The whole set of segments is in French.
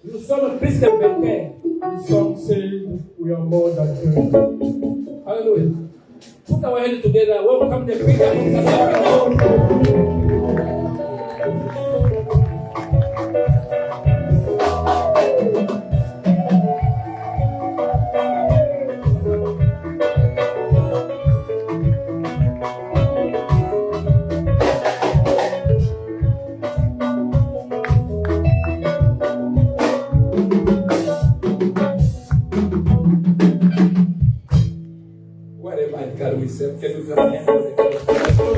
Nous sommes plus que vainqueurs. Some say we are more than conquerors. Hallelujah. Put our hands together. Welcome the preacher from South Africa. God, we serve. Can you come here?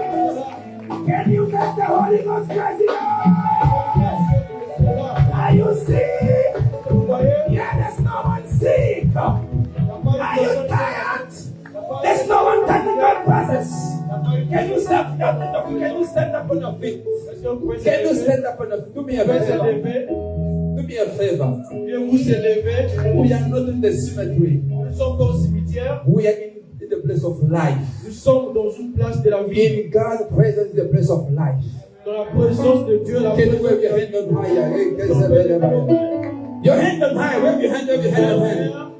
Can you make the Holy Ghost crazy? Are you sick? Yeah, there's no one sick. Are you tired? There's no one touching your presence. Can you stand up? Can you stand up on your feet? Can you stand up on your feet? Do me a favor. Do me a favor. We are not in the cemetery. We are in the place of life. Nous sommes dans une place de la vie. In God's presence, the place of life. Dans la présence de Dieu, la Can you wave your hand on high? Your hand on high. Wave your hand, wave your hand on high.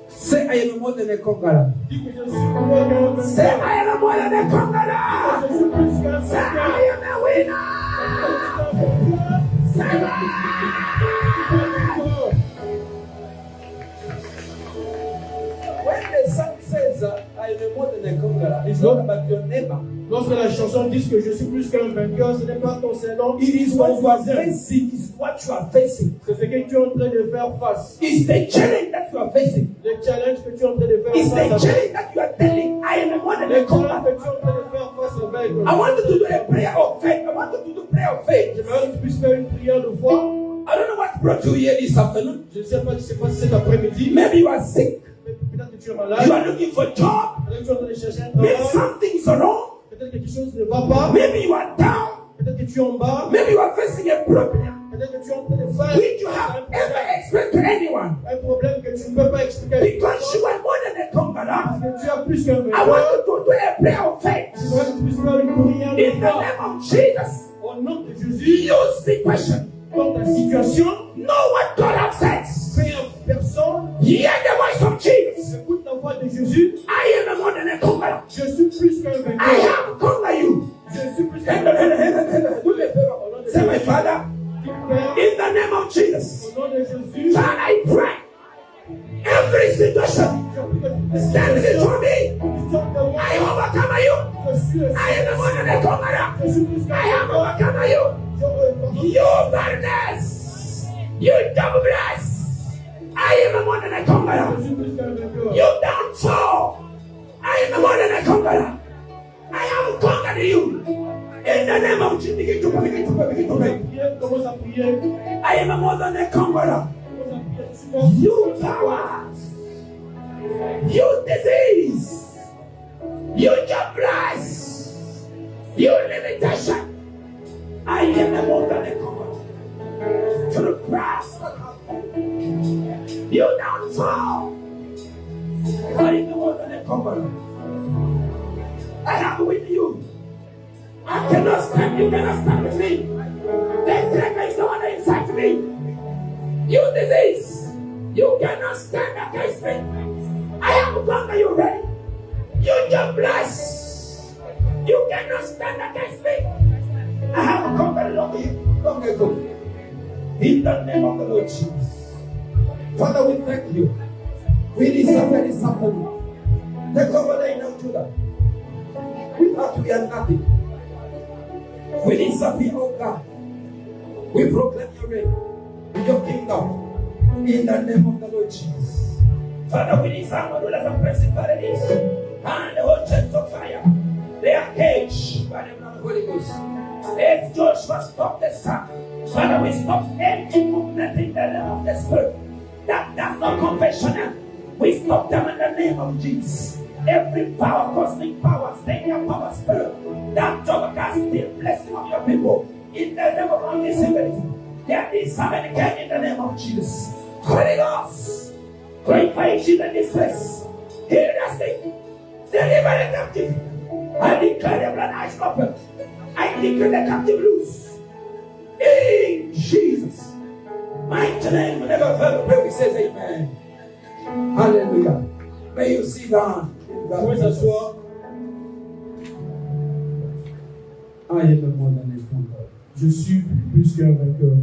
Say, I am more than a conqueror. Say, I am more than a conqueror. Say, I am a winner. Say, when the song says, I am more than a conqueror, it's not about your neighbor. Lorsque la chanson dit que je suis plus qu'un vainqueur, ce n'est pas ton nom. It is what you are facing. It's what you are facing. C'est ce que tu es en train de faire face. It's the challenge that you are facing. Le challenge que tu es en train de faire It's face. the challenge that you are telling. I am more than a Le challenge conqueror. que tu es en train de faire face avec. I want you to do a prayer of faith. I want you to do prayer of faith. J'aimerais que tu puisses faire une prière de foi. I don't know what brought you here this afternoon. Je ne sais pas si c'est passé cet après-midi. Maybe you are sick. Peut-être que tu es malade. You are looking for a job. Peut-être que tu es en train de chercher un Maybe travail. something is wrong. Peut-être que quelque chose ne va pas. Maybe you are down. Peut-être que tu es en bas. Maybe you are facing a problem Peut-être que tu es en train de faire which you have ever explained to anyone. un problème que tu ne peux pas expliquer. Because you are more than a conqueror. Parce que tu as plus qu'un I vainqueur. want you to do a prayer of faith. J'aimerais que tu puisses faire une prière de In the foi. name of Jesus. Au nom de Jésus, Use the question. dans ta situation, Know what God has said. fais en personne. Hear the voice of Jesus. Écoute la voix de Jésus. I am more than a conqueror. Je suis plus qu'un I vainqueur. have conquered you. Je suis plus qu'un Hand, vainqueur. hand, hand, hand, hand. Do me a favor. Say, my Father, in the name of Jesus, Au nom de Jésus, Father, I pray. Every situation standing before me, I overcome you. I am more than a conqueror. I have overcome you. You barrenness, you jobless. I am more than a conqueror. You downfall. I am more than a conqueror. I have conquered you. In the name of Jesus, begin to pray, begin to pray, begin to pray. Commence à prier. I am more than a conqueror. You powers, you disease, you jobless, you limitation. I am more than a conqueror. To the cross, you downfall. I am more than a conqueror. I am with you. I cannot stand, you cannot stand with me. The devil is the one that inside me. You disease, you cannot stand against me. I am conquered you ready. You jobless, you cannot stand against me. I have conquered long ago. In the name of the Lord Jesus. Father, we thank you. We deserve this afternoon. Take over the name of Judah. Without you, we are nothing. We disappear, oh God. We proclaim your reign, your kingdom, in the name of the Lord Jesus. Father, we disarm the rulers of principalities and the whole church of fire. They are caged by the blood of the Holy Ghost. As Joshua stopped the sun, Father, we stop any movement in the name of the Spirit. That's not confessional. We stop them in the name of Jesus. Every power, cosmic power, senior power, spirit, that job can still blessing of your people. In the name of disability, they are disarmed again in the name of Jesus. Holy Ghost, glorify Jesus in this place. Heal the sick, deliver the captive. I declare the blood eyes open. I declare the captive loose. In Jesus' mighty name, whenever further pray, we say amen. Hallelujah. May you sit down. Pouvez s'asseoir. I am more than a conqueror. Je suis plus qu'un vainqueur.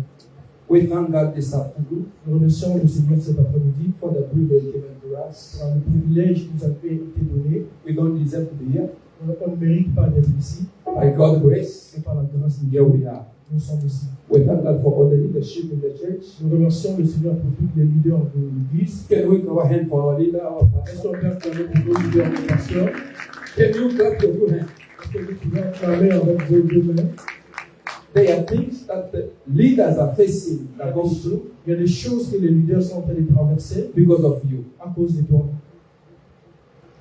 We thank God this afternoon Nous remercions le Seigneur cet après-midi for the privilege given to us. pour le privilège qui nous a été donné. We don't deserve to be here. On ne mérite pas d'être ici. By God's grace, Et par la grâce de here Dieu, we are. nous sommes ici. We thank God for all the leadership in the church. Nous remercions le Seigneur pour tous les leaders de l'Église. Can we go ahead for our leader, our Est-ce pastor? qu'on peut acclamer pour nos leaders et pasteurs? Can you clap your two hands? Est-ce que vous pouvez acclamer avec vos deux mains? There are things that the leaders are facing, that go through Il y a des choses que les leaders sont en train de traverser because of you. à cause de toi.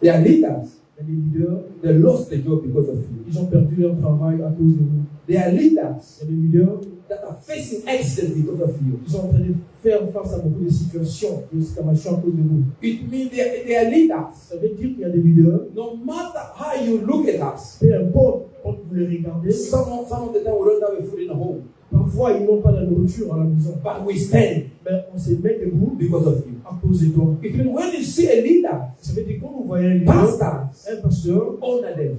There are leaders, Il y a des leaders, they lost the job because of you. ils ont perdu leur travail à cause de vous. There are leaders Il y a des leaders, that are facing accidents because of you. ils sont en train de faire face à beaucoup de situations, d'exclamations à cause de vous. It means there are leaders. Ça veut dire qu'il y a des leaders, No matter how you look at us, peu importe quand vous les regardez, some of the time we don't have a food in the home, parfois ils n'ont pas la nourriture à la maison. but we stand Mais on se met debout because of you. à cause de toi. It means when you see a leader, Ça veut dire quand vous voyez un leader, pastors, un pasteur, honor them.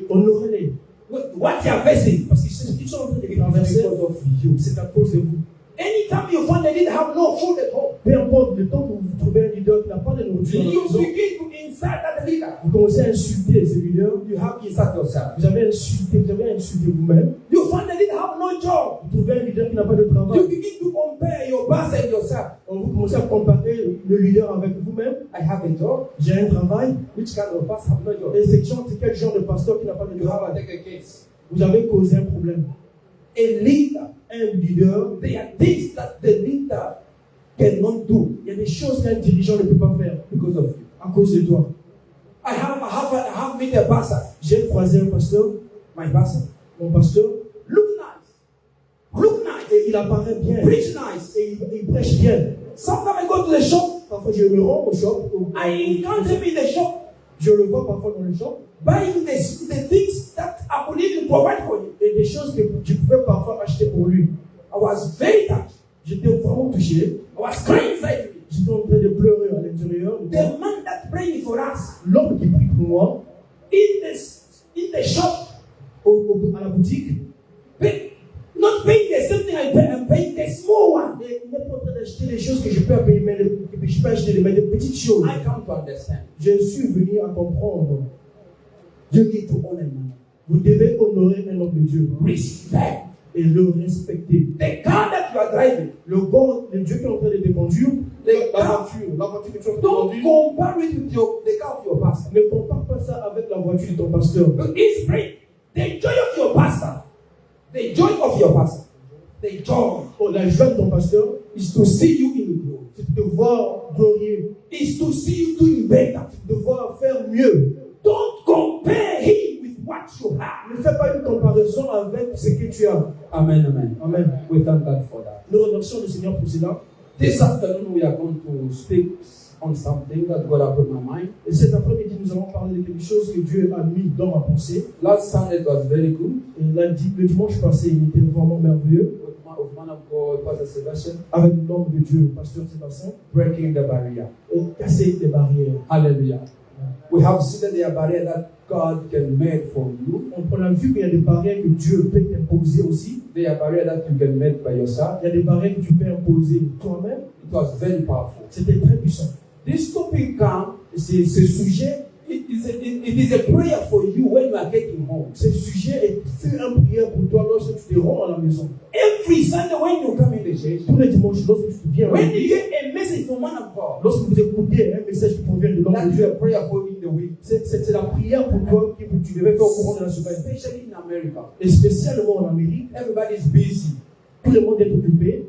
honorez-les. What you are facing Parce qu'ils sont en train de is traverser, because of you. c'est à cause de vous. Anytime you find a leader have no food at home, Peu importe le temps que vous trouvez un leader qui n'a pas de nourriture à la you maison, begin to insult that leader. vous commencez à insulter ce leader. You have to insult yourself. Vous avez insulté vous-même. You find a leader have no job. Vous trouvez un leader qui n'a pas de You travail. begin to compare your boss and yourself. Vous commencez à comparer le leader avec vous-même. I have a job. J'ai un travail. Which kind of boss have no job? Et c'est quel genre de pasteur qui n'a pas de You have to travail? take a case. Vous avez causé un problème. A leader, Un leader, there are things that the leader cannot do il y a des choses qu'un dirigeant ne peut pas faire because of you. à cause de toi. I have met a pastor. J'ai croisé un pasteur, My pastor. mon pasteur, Look nice. Look nice. et il apparaît bien. Preach nice. Et il prêche bien. Sometimes I go to the shop. Parfois, je me rends au shop. I encounter him in the shop Je le vois parfois dans le shop. buying the things that I could even provide for him. Et des choses que je pouvais parfois acheter pour lui. I was very touched. J'étais vraiment touché. I was crying inside me. J'étais en train de pleurer à l'intérieur. de moi. The man that prayed for us L'homme qui prie pour moi, in the shop, à la boutique, not paying the same thing I'm paying the small one. et il n'est pas en train d'acheter des choses que je peux payer, mais que je peux acheter, mais des petites choses. I come to understand. Je suis venu à comprendre. You need to honor him. Vous devez honorer un homme de Dieu Respect. et le respecter. The car that you are driving, Le Dieu qui est en train de te conduire, la voiture que tu es en train de don't conduire, compare it with the car of your pastor. ne compare pas ça avec la voiture de ton pasteur. But it's great. The joy of your pastor, the joy of your pastor, the joy Oh, la joie de ton pasteur, is to see you in glory. c'est de te voir glorieux, Is to see you doing better. de te voir faire mieux. Don't compare him with what you have. Ne fais pas une comparaison avec ce que tu as. Amen, amen. Amen. We thank God for that. Nous remercions le Seigneur pour cela. This afternoon we are going to speak on something that God has put in my mind. Et cet après-midi, nous allons parler de quelque chose que Dieu a mis dans ma pensée. Last Sunday it was very good. Et le dimanche passé, il était vraiment merveilleux. With man of God, Pastor Sebastian, Avec l'homme de Dieu, Pasteur Sébastien, breaking the barrier. et casser les barrières. Hallelujah. We have seen that there are barriers that God can make for you. On a vu qu'il y a des barrières que Dieu peut t'imposer aussi. There are barriers that you can make by yourself. Il y a des barrières que tu peux imposer toi-même. It was very powerful. C'était très puissant. This topic comes, Ce sujet, it is a prayer for you when you are getting home. ce sujet fut une prière pour toi lorsque tu te rends à la maison. Every Sunday when you come in the church, Tous les dimanches, lorsque tu viens, when you get a message from man of God, lorsque vous écoutez un message qui provient de l'homme that de is Dieu, a prayer for you in the week, c'est la prière pour toi que tu devais faire au courant de la semaine. especially in America. Et spécialement en Amérique, Everybody is busy. tout le monde est occupé.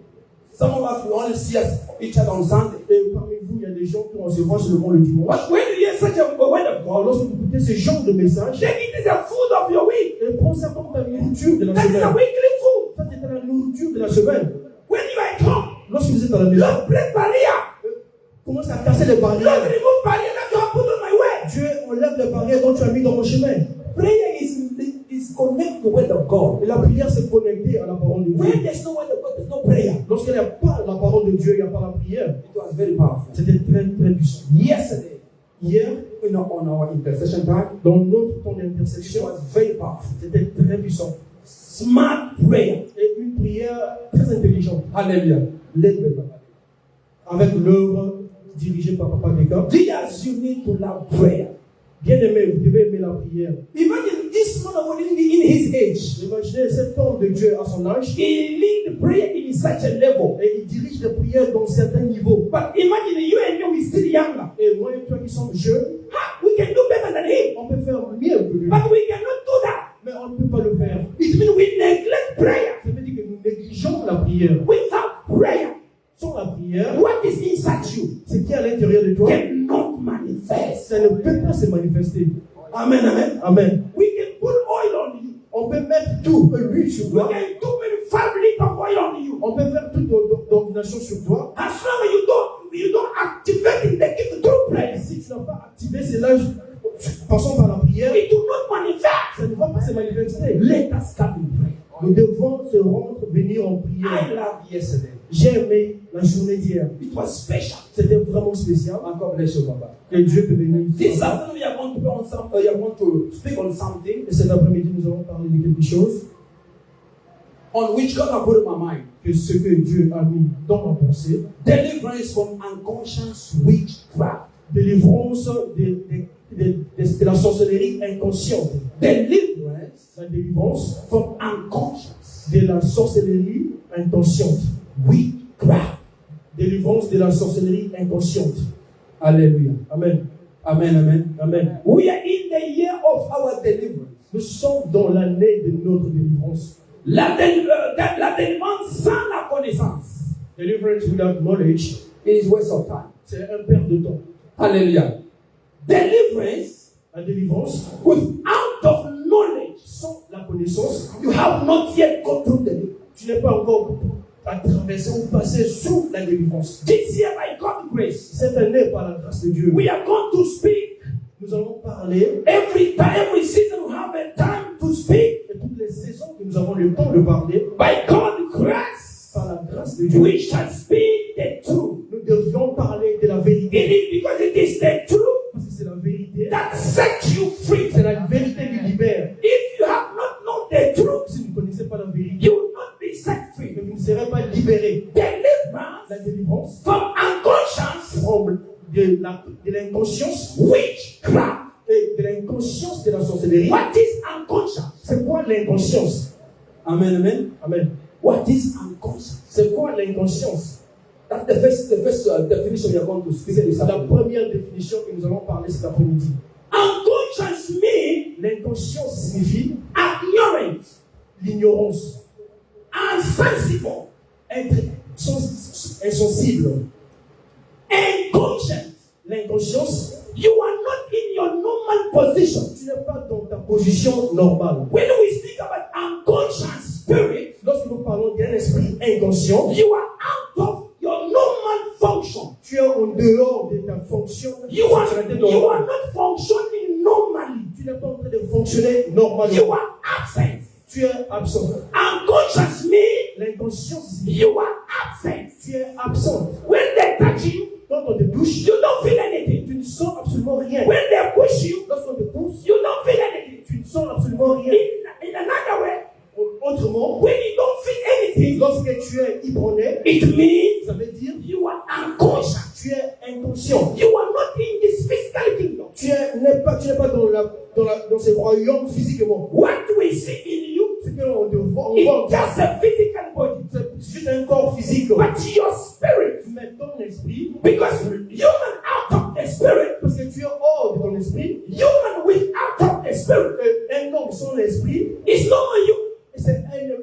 Some of us we only see each other on Sunday. Et parmi vous, il y a des gens qui vont se voir seulement le dimanche. But when you hear such a word of Alors, God, lorsque vous écoutez ce genre de message, then it is a food of your week. et prends ça comme ta nourriture de la That is a semaine. weekly food. Ça, c'est la nourriture de la semaine. When you are at home, Lorsque vous êtes êtes à la maison, Lord, break barrier. commence à casser les Lord, barrières. remove barrier that you have put on my way. Dieu enlève les barrières dont tu as mis dans mon chemin. Prayer is connected to the word of God. Et la prière, c'est connecté à la parole de Dieu. When there's no word of God, there's no prayer. Lorsqu'il n'y a pas la parole de Dieu, il n'y a pas la prière. It was very powerful. C'était très, très puissant. Yesterday, Hier, on our intercession time, dans notre temps it d'intercession, was very powerful. c'était très puissant. Smart prayer. Et une prière très intelligente. Hallelujah. Led by Papa. Avec l'œuvre dirigée par Papa Deka. Dears, you need to love prayer. Bien aimé, vous devez aimer la prière. Imagine this man of God in his age. Imaginez cet homme de Dieu à son âge. He lead prayer in such a level. Et il dirige les prières dans certains niveaux. But imagine you and me, we still younger. Et moi et toi qui sommes jeunes, We can do better than him. on peut faire mieux que lui. But we cannot do that. Mais on ne peut pas le faire. It means we neglect prayer. Ça veut dire que nous négligeons la prière. Without prayer, Sans la prière, what is inside you ce qui est à l'intérieur de toi, cannot manifest. ça ne peut pas se manifester. Amen, amen. Amen. We can put oil on you. On peut mettre tout, l'huile sur We toi. can do many 5 liters of oil on you. On peut faire toute l'ordination sur toi. As long as you don't activate in the gift through Et prayer, si tu n'as pas activé cela, passons par la prière, it will not manifest. ça ne va pas se manifester. Let us come and pray. Nous devons se rendre, venir en prière. I love yesterday. J'ai aimé la journée d'hier. It was special. C'était vraiment spécial. God bless you, Papa. Que Dieu peut bénir. This afternoon we are going to be on some. We are going to speak on something Et cet après-midi, nous allons parler de quelque chose on which God has put in my mind. que ce que Dieu a mis dans ma pensée. Deliverance from unconscious witchcraft. Délivrance de la sorcellerie inconsciente. Deliverance La délivrance from unconscious de la sorcellerie inconsciente. witchcraft. Délivrance de la sorcellerie inconsciente. Hallelujah. Amen. Amen. Amen. Amen. We are in the year of our deliverance. Nous sommes dans l'année de notre délivrance. La délivrance sans la connaissance Deliverance without knowledge, is waste of time. c'est un perte de temps. Hallelujah. Deliverance La délivrance, without of knowledge, sans la connaissance, you have not yet gone through deliverance. tu n'es pas encore à traverser ou passer sous la délivrance. This year, by God's grace, Cette année, par la grâce de Dieu, we are going to speak. nous allons parler, Every time, every season, we have a time to speak. et toutes les saisons que nous avons le temps de parler, By God's grace, par la grâce de Dieu, we shall speak the truth. nous devions parler de la It vérité. is because it is the truth Parce que c'est la vérité, that sets you free. c'est la vérité qui libère. If you have not known the truth, Si vous ne connaissez pas la vérité, you will not be set free. vous ne serez pas libérés. Deliverance La délivrance from unconscious from de l'inconscience witchcraft. et de l'inconscience de la sorcellerie. What is unconscious? C'est quoi l'inconscience? Amen, amen. Amen. What is unconscious? C'est quoi l'inconscience? That's the first definition we are going to speak this C'est la afternoon. première définition que nous allons parler cet après-midi. Unconscious means L'inconscience signifie ignorant, l'ignorance, insensible, être insensible. inconscient. L'inconscience, You are not in your normal position. tu n'es pas dans ta position normale. When we speak about unconscious spirit, Lorsque nous parlons d'un esprit inconscient, you are out of your normal function. tu es en dehors de ta fonction. You are normale. not functioning normally. Tu n'es pas en train de fonctionner normalement. You are absent. Tu es absent. Unconscious means L'inconscience signifie you are absent. tu es absent. When they touch you, Quand on te touche, you don't feel anything. tu ne sens absolument rien. When they push you, Lorsqu'on te pousse, you don't feel anything. tu ne sens absolument rien. In another way, Autrement, when you don't feel anything, lorsque tu es ivronné, it means ça veut dire you are unconscious. tu es inconscient. You are not in this physical kingdom. Tu n'es pas dans ce royaume physiquement. What we see in you C'est qu'on te voit, on is voit just a physical body. c'est juste un corps physique. But your spirit, Mais ton esprit, because human out of the spirit, parce que tu es hors de ton esprit, human without of the spirit un homme sans l'esprit, is not you.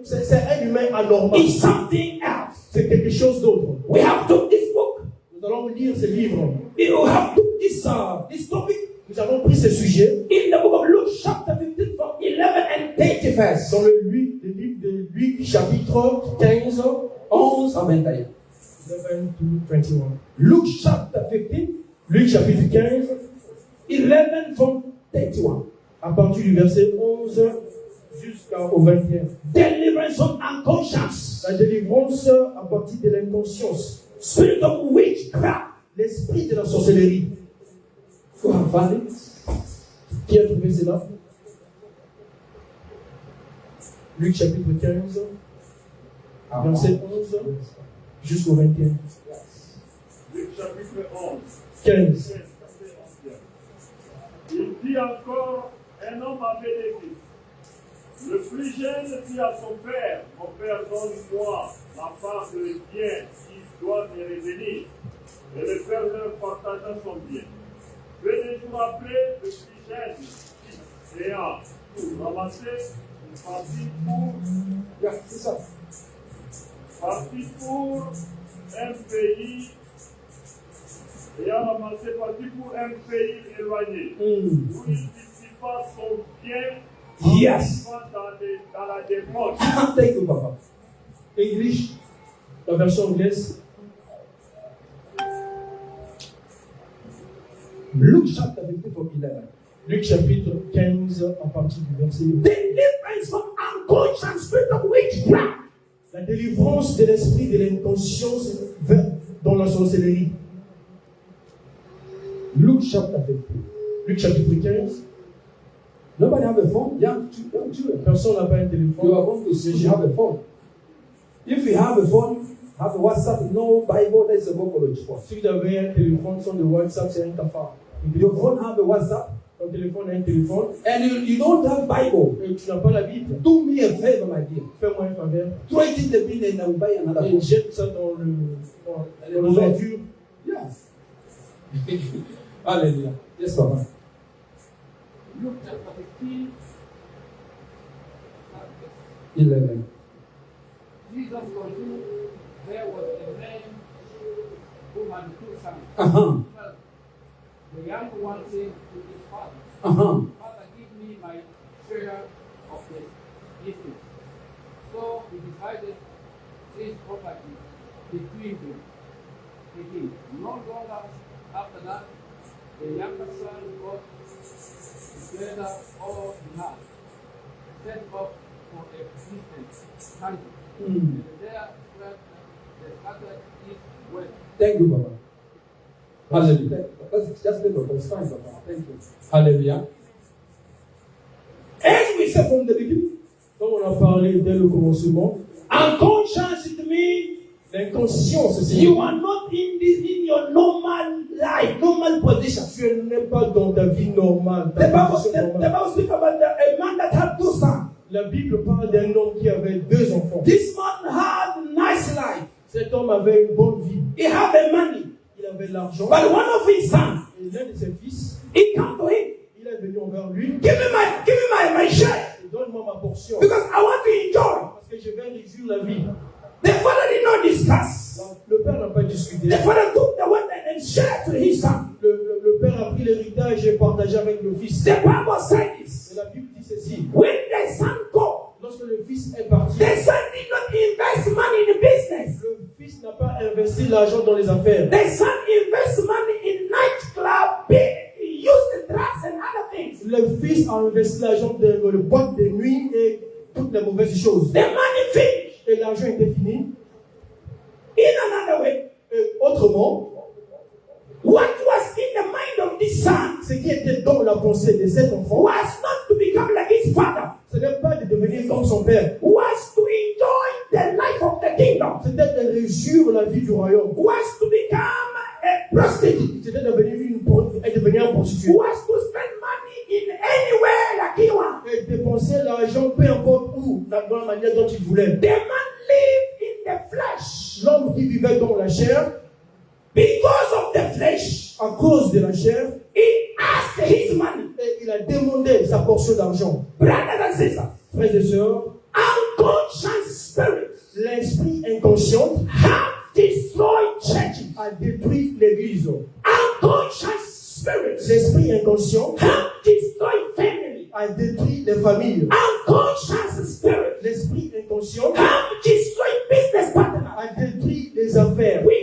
c'est un humain anormal. It's something else. C'est quelque chose d'autre. We have took this book. Nous allons lire ce livre. We have took this topic Nous avons pris ce sujet in the book of Luke, chapter 15, from 11 and 30 verse. dans le livre de Luc, chapitre 15, 11 à 21. 11 to 21. Luke chapter 15, Luc chapitre 15, 11 from 31. à partir du verset 11 jusqu'au 21. Deliverance from unconscious. La délivrance à partir de l'inconscience. Spirit of witchcraft. L'esprit de la sorcellerie. Who have found it? Qui a trouvé cela? Luc chapitre 15, verset 11 jusqu'au 21. Luc chapitre 11. 15. Il dit encore, un homme avait des fils. Le plus jeune dit à son père, mon père, donne-moi la part de bien qui doit me revenir. Et le père leur partagea son bien. Peu de jours après, le plus jeune fils ayant tout ramassé, parti pour un pays, ayant ramassé parti pour un pays éloigné, où il dissipa son bien Yes. dans la démon. Thank you, Papa. English, la version anglaise. Luke chapter 15 from 11. Luc chapitre 15 à partir du verset 1. Deliverance from unconscious spirit of witchcraft. La délivrance de l'esprit de l'inconscience dans la sorcellerie. Luke chapter 15. Luc chapitre 15. Nobody have a phone? Young children. Personne n'a pas un You téléphone. are going to say you have a phone. If you have a phone, have a WhatsApp, no Bible, that's a vocalogy phone. Si vous avez un téléphone sans le WhatsApp, c'est un cafard. Your phone have a WhatsApp, Ton téléphone a un téléphone and you don't have Bible. et tu n'as pas la Bible. Do me a favor, my dear. Fais-moi un faveur Throw it in the bin and I will buy another et phone. jette ça dans les ordures. Yes. Hallelujah. Yes, Papa. Luke chapter 15, 11. Jesus continued, there was a man who had two sons. Uh-huh. The young one said to his father, Uh-huh. Father, give me my share of the estate. So he divided his property between them. Again, no longer after that, the younger son got together all he had, set off for a distant country. And there spread the scattered his wealth. Thank you, Papa. Hallelujah. That's just little, but it's fine, Papa. Thank you. Hallelujah. As we said from the beginning, Comme on a parlé dès le commencement, unconscious it means l'inconscience, c'est you are not in your normal life, normal position. tu n'es pas dans ta vie normale. The Ta Bible, position the normale. Bible speaks about a man that had two sons. La Bible parle d'un homme qui avait deux enfants. This man had a nice life. Cet homme avait une bonne vie. He had the money. Il avait de l'argent. But one of his sons, Et l'un de ses fils, he came to him. il est venu envers lui. Give me my share. Donne-moi ma portion. Because I want to enjoy. Parce que je vais réduire la vie. The father did not discuss. Le père n'a pas discuté. The father took the one and shared to his son. Le père a pris l'héritage et partagé avec le fils. The Bible said Et this. la Bible dit ceci. When the son go, Lorsque le fils est parti, the son did not invest money in the business. le fils n'a pas investi l'argent dans les affaires. The son invest money in nightclub, use drugs and other things. Le fils a investi l'argent dans le boîte de nuit et toutes les mauvaises choses. The money finished. Et l'argent était fini. In another way, Et autrement, what was in the mind of this son ce qui était dans la pensée de cet enfant, was not to become like his father, ce n'est pas de devenir comme son père. was to enjoy the life of the kingdom, C'était de réussir la vie du royaume. was to become a prostitute, C'était de devenir un prostitué. was to spend money in anywhere like he wants. Et dépenser l'argent peu importe où, dans la manière dont il voulait. The man lived in the flesh. L'homme qui vivait dans la chair, Because of the flesh, à cause de la chair, he asked his money. et il a demandé sa portion d'argent. Brothers and sisters, Frères et sœurs, unconscious spirits l'esprit inconscient have destroyed churches. a détruit l'église. Unconscious spirits L'esprit inconscient have destroyed family. a détruit les familles. Unconscious spirits L'esprit inconscient have destroyed business partners. a détruit les affaires. We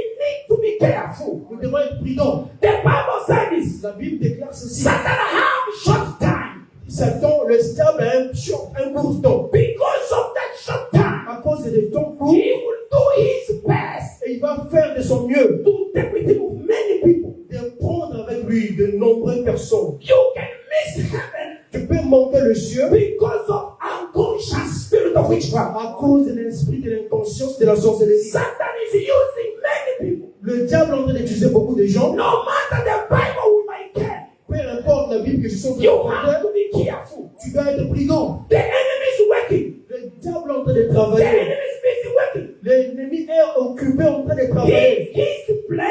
prudent. The Bible says this. La Bible déclare ceci. Satan have short time. Satan, le diable a un court temps. Because of that short time, À cause des temps courts, he will do his best et il va faire de son mieux to take with him many people. de prendre avec lui de nombreuses personnes. You can miss heaven Tu peux manquer le ciel because of unconscious spirit of witchcraft. à cause de l'esprit de l'inconscience de la sorcellerie. Satan is using many people. Le diable est en train d'utiliser beaucoup de gens. No matter the Bible we might care, Peu importe la Bible que je suis en train you de have prendre, to be careful. tu dois être prudent. The enemy is working. Le diable est en train de The travailler. enemy is busy working. L'ennemi est occupé en train de travailler. His plan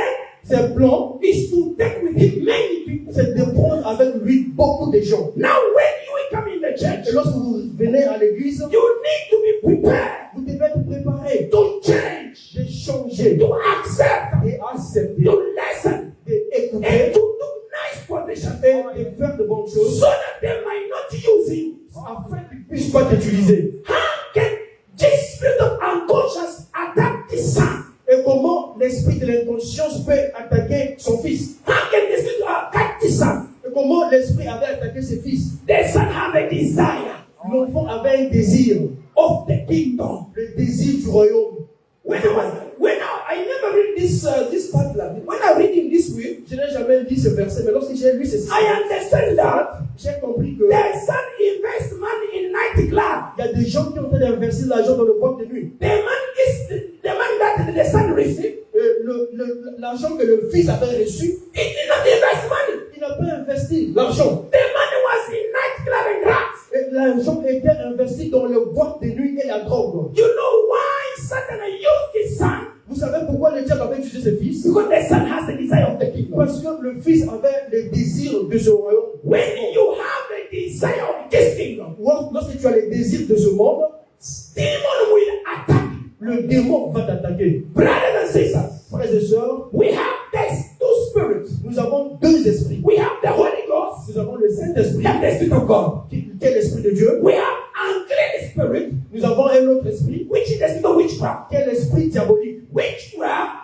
Ses plans, is to take with him many people. c'est de prendre avec lui beaucoup de gens. Now, when you come in the church, Et lorsque vous venez à l'église, you need to be prepared vous devez être préparé to change, de changer, to accept, et accepter, to listen, d'écouter and to do nice positions et de faire de bonnes choses so that they might not use him. afin qu'ils ne puissent pas t'utiliser. How can this spirit of unconscious attack the son? Et comment l'esprit de l'inconscience peut attaquer son fils? How can the spirit attack the son? Et comment l'esprit avait attaqué ses fils? The son have a desire L'enfant avait un désir, of the kingdom. le désir du royaume. When I never read this part là. When I read in this way, Je n'ai jamais lu ce verset, mais lorsque j'ai lu ceci, I understand that j'ai compris que the son invests money in nightclub. il y a des gens qui ont en train d'investir l'argent dans le boîte de nuit. The man that the son received, L'argent que le fils avait reçu, he did not invest money. il n'a pas investi l'argent. The money was in nightclub and drugs. Et l'argent était investi dans le boîte de nuit et la drogue. You know why Satan used his son? Vous savez pourquoi le diable avait utilisé ses fils? Because the son has the desire of the kingdom. Parce que le fils avait le désir de ce royaume. When you have the desire of this kingdom, Lorsque tu as le désir de ce monde, demon will attack you. le démon va t'attaquer. Brothers and sisters, Frères et sœurs, we have these two spirits. nous avons deux esprits. We have the Holy Ghost Nous avons le Saint-Esprit, and the Spirit of God. qui est l'Esprit de Dieu. We have unclean spirit, Nous avons un autre esprit, which is the spirit of witchcraft. qui est l'esprit diabolique. Witchcraft,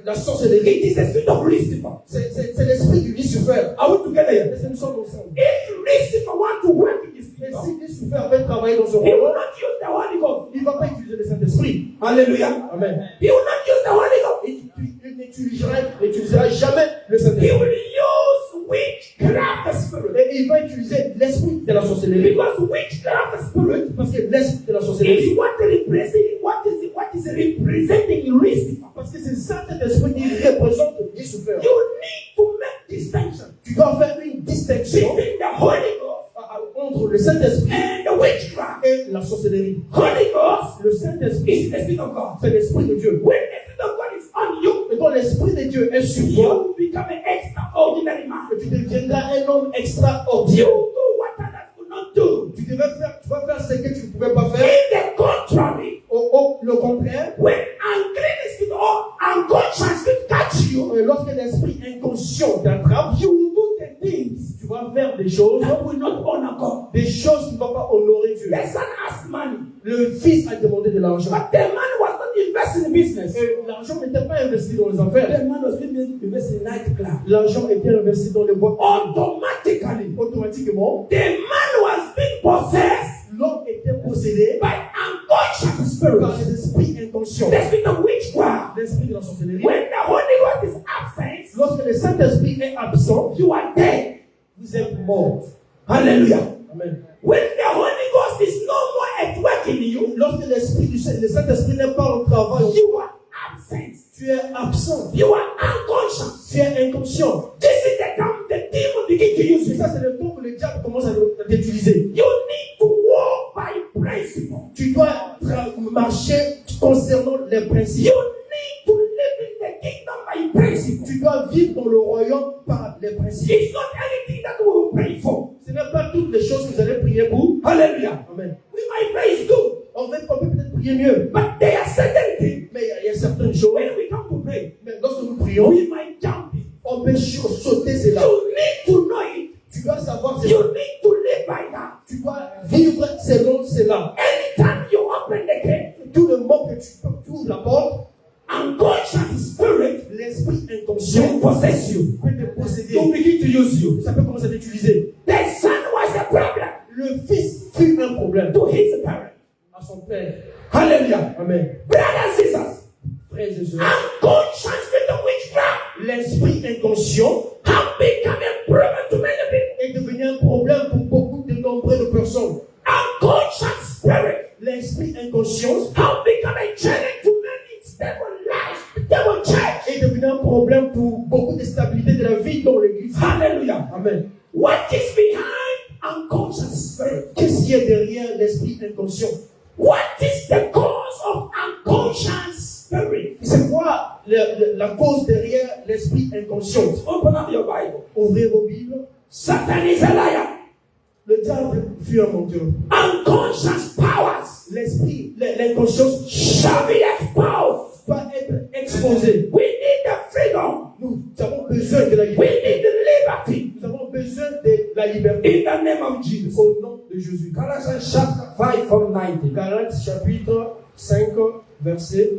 La sorcellerie, it is the spirit of Lucifer. c'est l'esprit du Lucifer. Are we together here? Est-ce que nous sommes ensemble? If Lucifer want to work in this Et kingdom, si Lucifer veut travailler dans ce he will royaume, not use the Holy Ghost. il ne va pas utiliser le Saint-Esprit. Hallelujah. Amen. He will not use the Holy Ghost. Il n'utilisera jamais le He Saint-Esprit. will use witchcraft spirit. Et il va utiliser l'esprit de la sorcellerie. Because witchcraft spirit Parce que l'esprit de la sorcellerie, is what is representing Lucifer. parce que c'est ça cet esprit qui représente Lucifer. You need to make distinction Tu dois faire une distinction between the Holy Ghost entre le Saint-Esprit and the witchcraft. et la sorcellerie. Holy Ghost Le Saint-Esprit, is the Spirit of God. c'est l'esprit de Dieu. When the Spirit of God is on you, Et quand l'esprit de Dieu est sur toi, you become an extraordinary man. tu deviendras un homme You extraordinaire. do what others could not do. Tu vas faire ce que tu ne pouvais pas faire. In the contrary, Le contraire, when unclean spirit or unconscious spirit catch you, lorsque l'esprit inconscient t'attrape, you will do the things tu vas faire des choses, that will not honor God. des choses qui ne vont pas honorer Dieu. The son has money, Le fils a demandé de l'argent. but the man was not investing in business. Et l'argent n'était pas investi dans les affaires. The man was being invested in nightclub. L'argent était investi dans les boîtes. Automatically, Automatiquement, the man was being possessed l'homme était possédé by unconscious par spirits. les esprits inconscients. The spirit of witchcraft. L'esprit de la sorcellerie. When the Holy Ghost is absent, Lorsque le Saint-Esprit est absent, you are dead. vous êtes mort. Hallelujah. Amen. When the Holy Ghost is no more at work in you, Lorsque le Saint-Esprit n'est pas au travail, you are absent. tu es absent. You are unconscious. Tu es inconscient. This is the time the demon begin to use Et you. ça, c'est le temps où le diable commence à t'utiliser. You need to walk by principle. Tu dois marcher concernant les principes. You need to live in the kingdom by principle. Tu dois vivre dans le royaume par les principes. It's not anything that we will pray for. Ce n'est pas toutes les choses que vous allez prier pour. Hallelujah. Amen. We might pray is good, On peut peut-être prier mieux. but there are certain things Mais il y a certaines choses. when we come to pray, Mais lorsque nous prions, we might jump it. on peut sauter cela. You need to know it. Tu dois savoir You cela. need to live by that. Tu dois vivre selon cela. Anytime you open the gate, Tout le monde que tu ouvres la porte, unconscious spirit l'esprit inconscient can possess you. peut te posséder. To begin to use you. Ça peut commencer à t'utiliser. The son was a problem Le fils fut un problème to his parent. à son père. Hallelujah. Amen. Brothers and sisters, Frères et sœurs, unconscious with the witchcraft l'esprit inconscient have become a problem to many people. est devenu un problème pour beaucoup de nombreuses personnes. Unconscious spirit L'esprit inconscient have become a challenge to many stable life, stable church. est devenu un problème pour beaucoup de stabilité de la vie dans l'église. Hallelujah. Amen. What is behind unconscious spirit? Qu'est-ce qui est derrière l'esprit inconscient? What is the cause of unconscious spirit? C'est quoi la cause derrière l'esprit inconscient? Open up your Bible. Ouvrez vos Bibles. Satan is a liar. Le diable fut un menteur. Unconscious powers L'esprit, l'inconscience shall be exposed. va être exposé. We need the freedom. Nous avons besoin de la We liberté. need the liberty. Nous avons besoin de la liberté. In the name of Jesus. Au nom de Jésus. Galatians chapter 5 from 19. Galates chapitre 5, verset.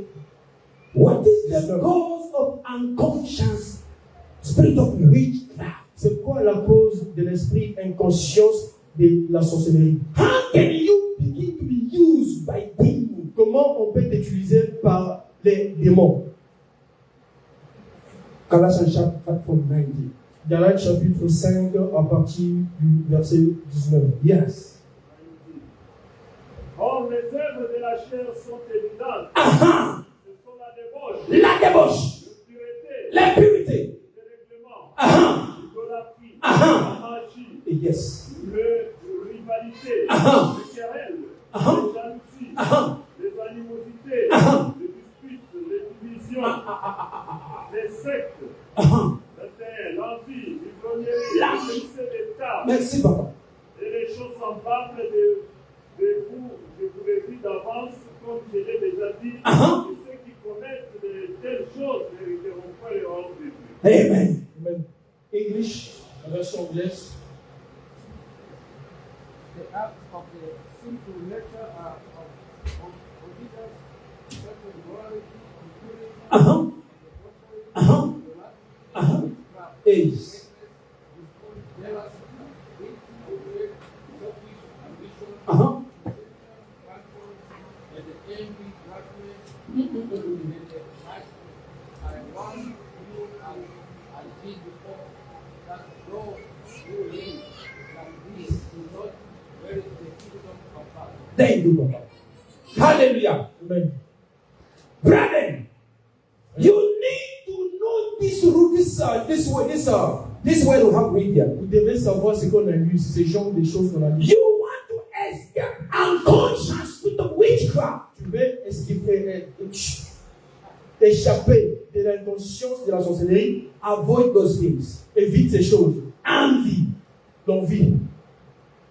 What is the cause of unconscious spirit of witchcraft? C'est quoi la cause de l'esprit inconscience de la sorcellerie? How can you begin to be used by demons? Comment on peut t'utiliser par les démons? Galatians chapter 5 from 19. Galates chapitre 5 à partir du verset 19. Yes. Or, les œuvres de la chair sont évidentes. Aha. Ce sont la débauche, La débauche. l'impureté, L'impurité. le règlement, Aha. l'idolâtrie, Ah. la magie, Yes. le rivalité, Ah. les querelles, Ah. les jalousies, Aha. les animosités, Ah. les disputes, les divisions, les sectes, Aha. l'envie, l'ivrognerie, l'excès d'état Merci, papa. et les choses semblables de vous, je vous l'ai dit d'avance, comme je l'ai déjà dit, Ah. que ceux qui commettent de telles choses n'hériteront pas le royaume de Dieu. Amen. Amen. English, la version anglaise. The acts of the sinful nature are of obedience, sexual immorality, impurity, Uh-huh. Uh-huh. idolatry, Uh-huh. witchcraft, Yes. jealousy, hate, hatred, selfish ambition, Uh-huh. and the envy, darkness, and the night. I warn you as I did before, that those who live like this do not inherit the kingdom of God. Thank you, papa. Hallelujah. Amen. Brethren, you need to know this root, this way to have read here. Vous devez savoir ce qu'on a lu, ces genres de choses qu'on a lu. You want to escape unconscious with the witchcraft. Tu veux échapper de l'inconscience de la sorcellerie. Avoid those things. Évite ces choses. Envy. L'envie.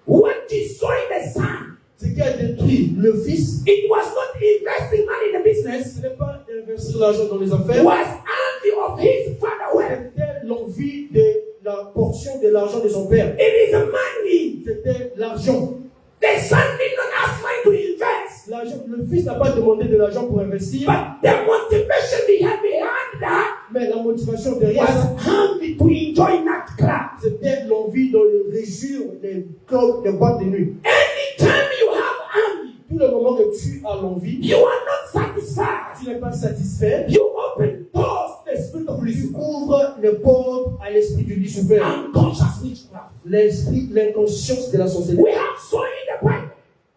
What destroyed the son? Ce qui a détruit le fils, It was not investing money in the business. ce n'est pas d'investir l'argent dans les It affaires. was envy of his father wealth. C'était l'envie de la portion de l'argent de son père. It is money. C'était l'argent. The son did not ask money to invest. L'argent. Le fils n'a pas demandé de l'argent pour investir, But the motivation behind that mais la motivation derrière ça, was envy to enjoy nightclub. c'était l'envie de le réjouir des clubs, des boîtes de nuit. Anytime you have envy, Tout le moment que tu as l'envie, you are not satisfied. tu n'es pas satisfait, You open doors, the spirit of tu Lucifer, ouvres les portes à l'esprit du Lucifer. unconscious witchcraft. L'esprit, l'inconscience de la sorcellerie. We have so in the Bible.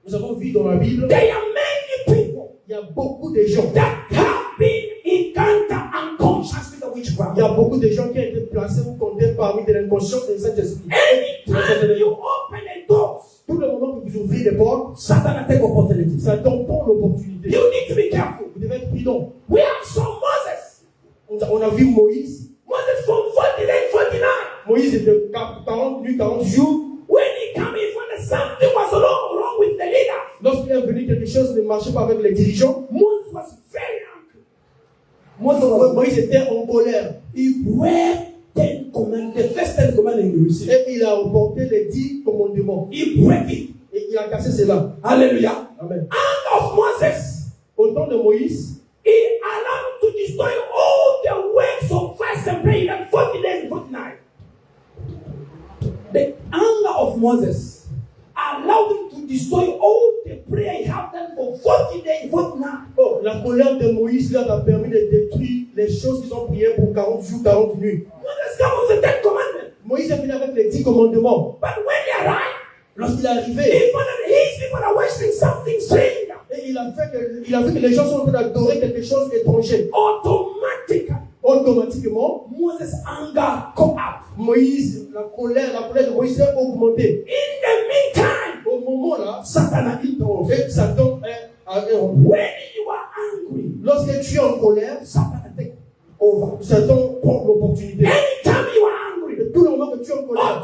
Nous avons vu dans la Bible, There are many people il y a beaucoup de gens. that have been encountered unconscious with the witchcraft. Il y a beaucoup de gens qui ont été placés ou comptés parmi de l'inconscience de Saint-Esprit. Anytime you open a door, Tout le moment que vous ouvrez les portes, Satan will take opportunity. ça donne pour l'opportunité. You need to be careful. Vous devez être prudent. We have some Moses. On a vu Moïse. Moses from 48, 49. Moïse était 40 nuits, 40 jours. When he came in, when something was wrong with the leader, Lorsqu'il est venu, quelque chose ne marchait pas avec les dirigeants. Moses was very angry. Moïse était en colère. He broke 10 commandments, the first 10 commandments he received. Et il a reporté les 10 commandements. He broke it. Et il a cassé cela. Hallelujah. Amen. Hand of Moses, Au temps de Moïse, he allowed to destroy all the works of Moses, allowed him to destroy all the prayer he had done for 40 days, 40 nights. Oh, la colère de Moïse leur a permis de détruire les choses qu'ils ont priées pour 40 jours, 40 nuits. Moses came with the 10 commandments. Moïse est venu avec les 10 commandements. But when he arrived, Lorsqu'il est arrivé, his people are worshiping something strange. et il a vu que les gens sont en train d'adorer quelque chose d'étranger. Automatiquement, Moses' anger come up. Moïse, la colère de Moïse a augmenté. In the meantime, Au moment là, Satan a hit off. et Satan est rempli. When you are angry, Lorsque tu es en colère, Satan take over. Satan prend l'opportunité. Anytime you are angry, Et tout le moment que tu es en colère,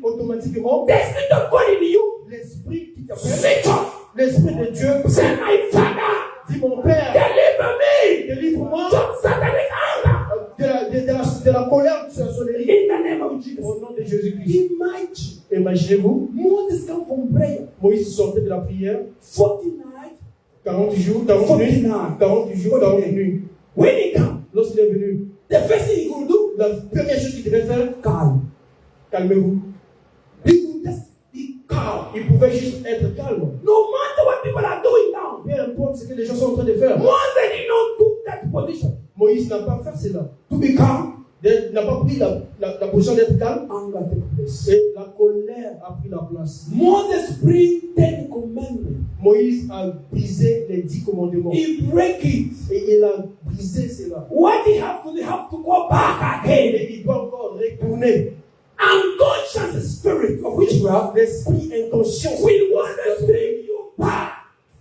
automatiquement, the spirit of God in you, l'esprit qui t'appelle, switch off. l'esprit de Dieu, Say, my Father, dit mon Père, deliver me délivre-moi from satanic anger. de la colère de la sonnerie. In the name of Jesus. Au nom de Jésus-Christ. Imagine, Imaginez-vous, Moses come from prayer. Moïse sortait de la prière, 40 nights. 40 jours, 40 nuits, 40 jours, 40 nuits. When he come, Lorsqu'il est venu, the first thing he could do, la première chose qu'il devait faire, calm. calmez-vous. He could just be calm. Il pouvait juste être calme. No matter what people are doing now, Peu importe ce que les gens sont en train de faire. Moses did not do that position. Moïse n'a pas fait cela. To be calm, Il n'a pas pris la position d'être calme. anger take place. Et la colère a pris la place. Moses bring 10 commandments. Moïse a brisé les 10 commandements. He break it. Et il a brisé cela. What he have to go back again. Et il doit encore retourner. Unconscious spirit of witchcraft L'esprit inconscient will want to bring you back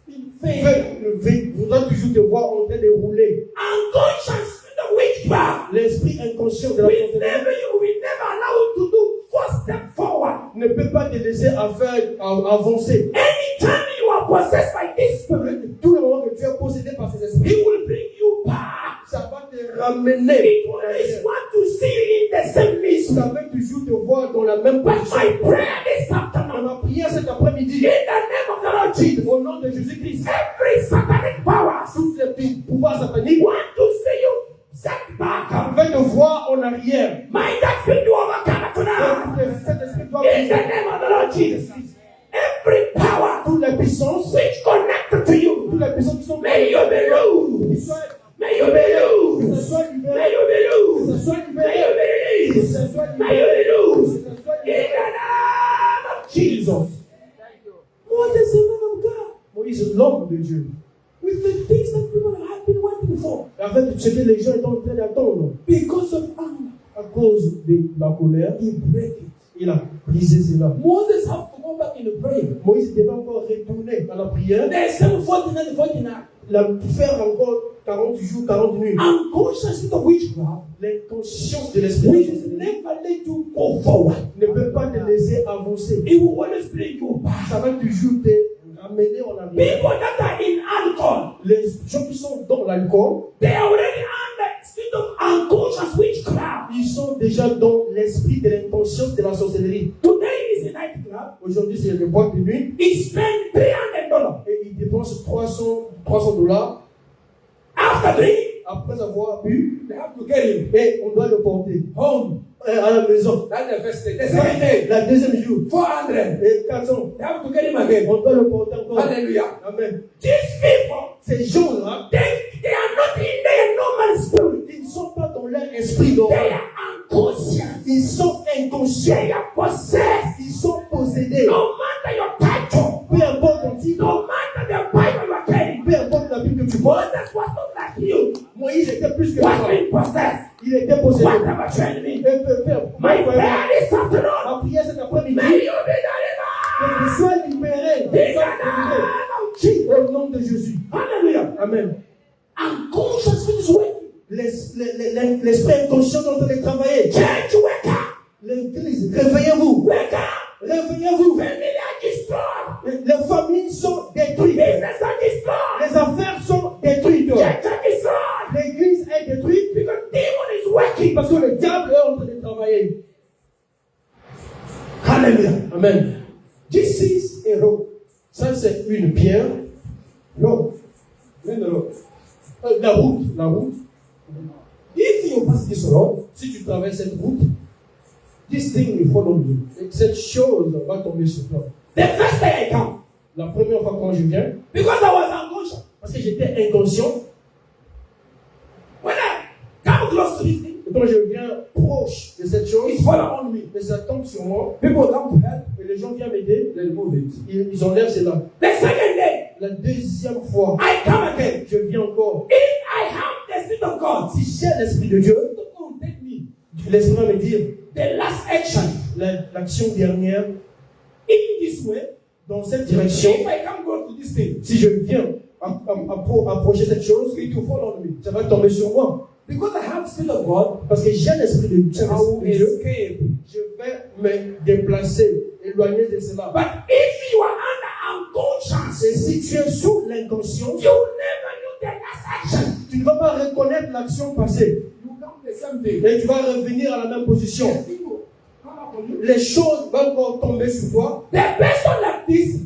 in faith. voudra toujours te voir en train de rouler. Unconscious spirit of witchcraft L'esprit inconscient de la will sorcellerie never allow you to do 4 steps forward. ne peut pas te laisser avancer. Anytime you are possessed by this spirit, Tout le moment que tu es possédé par ces esprits, he will bring you back. ça va te ramener. He always want to see you in the same mission. Ça va toujours te voir dans la même But position. my prayer this Dans afternoon, ma prière cet après-midi, in the name of the Lord Jesus, au nom de Jésus-Christ, every satanic powers tous les pouvoirs sataniques want to see you set back. veulent te voir en arrière. Mind that spirit to overcome it tonight. Cet esprit doit In the briser. name of the Lord Jesus, every power Toutes les puissances, which connected to you, toutes les puissances qui sont may you be loose. May you be que loose. ce soit May libéré, you be que loose. ce soit May libéré, you be que released. ce soit May you libéré, be loose. que ce soit In the libéré. name of Jesus. Moses, the man of God, Moïse, l'homme de Dieu, with the things that people have been waiting for, avec ce que les gens étaient en train d'attendre, because of anger, à cause de la colère, he break it. il a brisé cela. Moses have to go back in the prayer. Moïse devait encore retourner à la prière, There's some 49, 49. faire encore 40 jours, 40 nuits. Unconscious of witchcraft L'inconscience de l'esprit will never let you go forward. ne peut pas te laisser avancer. It will always bring you back. Ça va toujours te ramener en arrière. People that are in alcohol, Les gens qui sont dans l'alcool, they are already under the spirit of unconscious witchcraft. ils sont déjà dans l'esprit de l'inconscience de la sorcellerie. Today is a nightclub. Aujourd'hui, c'est le boîte de nuit He spent $300. et ils dépensent 300 $300. After drinking, Après avoir bu, they have to get him et on doit le porter home. à la maison. That's the first day. The second day, La deuxième jour, 400. et 400. They have to get him again. On doit le porter encore. Hallelujah. Amen. These people, Ces gens-là, they are not in their normal spirit. ils ne sont pas dans leur esprit They normal. are unconscious. Ils sont inconscients. They are possessed. Ils sont possédés. No matter your title, Peu importe ton titre, no matter the Bible you are carrying, peu importe la Bible que tu portes, Moses was not like you. Moïse était plus que Was toi. being possessed. Il était possédé. Whatever training me. My Ma prayer this afternoon, prière cet après-midi, may you be que delivered. tu sois libéré. In the name of Jesus. Au nom de Jésus. Hallelujah. Amen. Unconscious is working. L'esprit inconscient est en train de travailler. Church, wake up. L'église, réveillez-vous. Wake up. Réveillez-vous. Family are destroyed. Les familles sont détruites. Business are destroyed. Les affaires sont détruites. Church are destroyed. L'église est détruite Because demon is working. parce que le diable est en train de travailler. Hallelujah. Amen. This is a rope. Ça, c'est une pierre. Rope. Then the rope. La route. La route. If you pass this road, Si tu traverses cette route, This thing will follow me. Cette chose va tomber sur toi. The first day I come, La première fois quand je viens, because I was unconscious. parce que j'étais inconscient, When I come close to this thing, et quand je viens proche de cette chose, it's follow on me. mais ça tombe sur moi, People come to help, et les gens viennent m'aider, they remove it. ils enlèvent cela. The second day, La deuxième fois, I come again. je viens encore. If I have the Spirit of God, Si j'ai l'Esprit de Dieu, to come take me. l'Esprit va me dire, The last action, l'action dernière, in this way, dans cette direction, if I come go to this thing, si je viens approcher cette chose, it will fall on me. ça va tomber sur moi. Because I have the Spirit of God, Parce que j'ai l'Esprit de I will Dieu, escape. je vais me déplacer, éloigner de cela. But if you are under unconscious, Et si tu es sous l'inconscience, you never knew the last action. tu ne vas pas reconnaître l'action passée. You come the same thing. Et tu vas revenir à la même position. Les choses vont encore tomber sur toi. The person like this,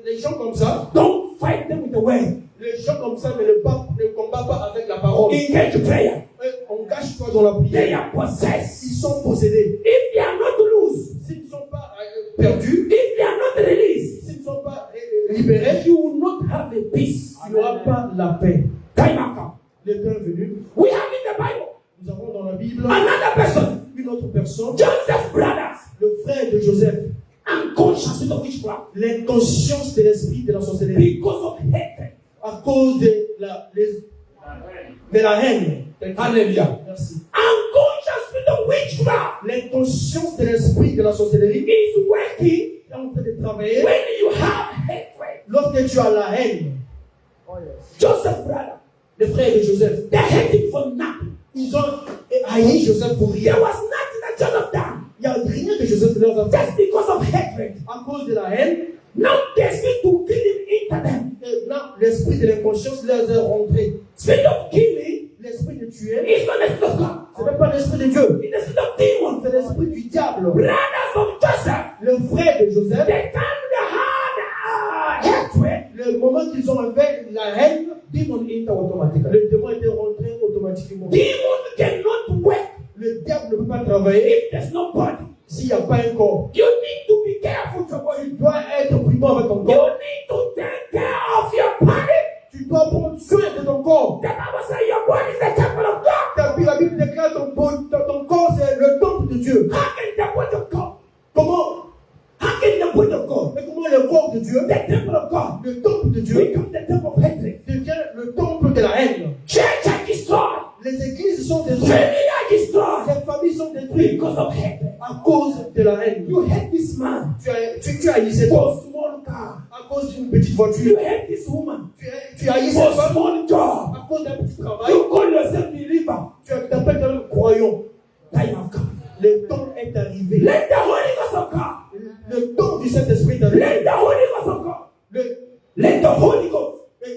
Les gens comme ça, don't fight them with the word. les gens comme ça ne combattent pas avec la parole. Engage prayer. Et on cache-toi dans la They prière. are possessed. Ils sont possédés. If they are not loose, S'ils ne sont pas perdus, if they are not released, s'ils ne sont pas libérés, you will not have a peace. tu n'auras pas la paix. Time has come. Le temps est venu. We have in the Bible Nous avons dans la Bible another person, une autre personne, Joseph's brothers, le frère de Joseph, unconscious with the witchcraft l'inconscience de l'esprit de la sorcellerie because of hatred. à cause de la haine. Hallelujah. Merci. Unconscious with the witchcraft L'inconscience de l'esprit de la sorcellerie is working est en train de travailler when you have hatred. lorsque tu as la haine. Joseph's brother, Les frères de Joseph, they hate him for nothing. ils ont haï Joseph pour rien. There was nothing that Joseph done Il n'y a rien que Joseph leur a fait just because of hatred. à cause de la haine. Now they seem to kill him into them. Et là, l'esprit de l'inconscience leur est rentré. Spirit of killing L'esprit de tuer, is not the spirit of God. ce n'est pas l'esprit de Dieu, It's the spirit of demons. c'est l'esprit du diable. Brothers of Joseph, Le frère de Joseph, the time they had hatred, le moment qu'ils ont fait la haine, demon enter automatically. le démon était rentré automatiquement. Demons cannot work Le diable ne peut pas travailler if there's no body. s'il n'y a pas un corps. You need to be careful with your Tu body. dois être prudent avec ton You corps. need to take care of your body. Tu dois prendre soin de ton corps. The Bible says your body is the temple of God. La Bible déclare ton corps, c'est le temple de Dieu. How can the body of God? Comment, How can the body of God, mais comment le corps de Dieu, the temple of God, le temple de Dieu, become the temple of hatred? devient le temple de la haine? Church are destroyed. Les églises sont détruites. Family are destroyed Les familles sont détruites because of hatred. à cause de la haine. You hate this man Tu as haï cet for homme small car. à cause d'une petite You voiture. hate this woman Tu as haï for cette femme small job. à cause d'un petit travail. You call yourself believer. Tu t'appelles quand même croyant. Time have come. Le temps est arrivé. Let the Holy Ghost of God. Le temps du Saint-Esprit est arrivé. Let the Holy Ghost of God. Let the Holy Ghost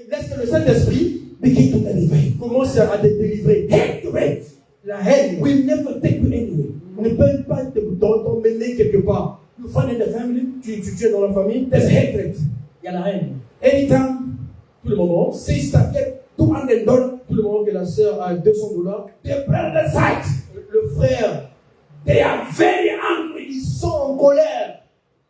Laisse que le Saint-Esprit begin to deliver you. commence à te délivrer. Hatred La haine will never take you anywhere. ne peut pas t'emmener quelque part. You find in the family, Tu es dans la famille, there's hatred. il y a la haine. Anytime Tout le moment, sister get $200, tout le moment que la sœur a $200, the brother side, le frère, they are very angry. ils sont en colère.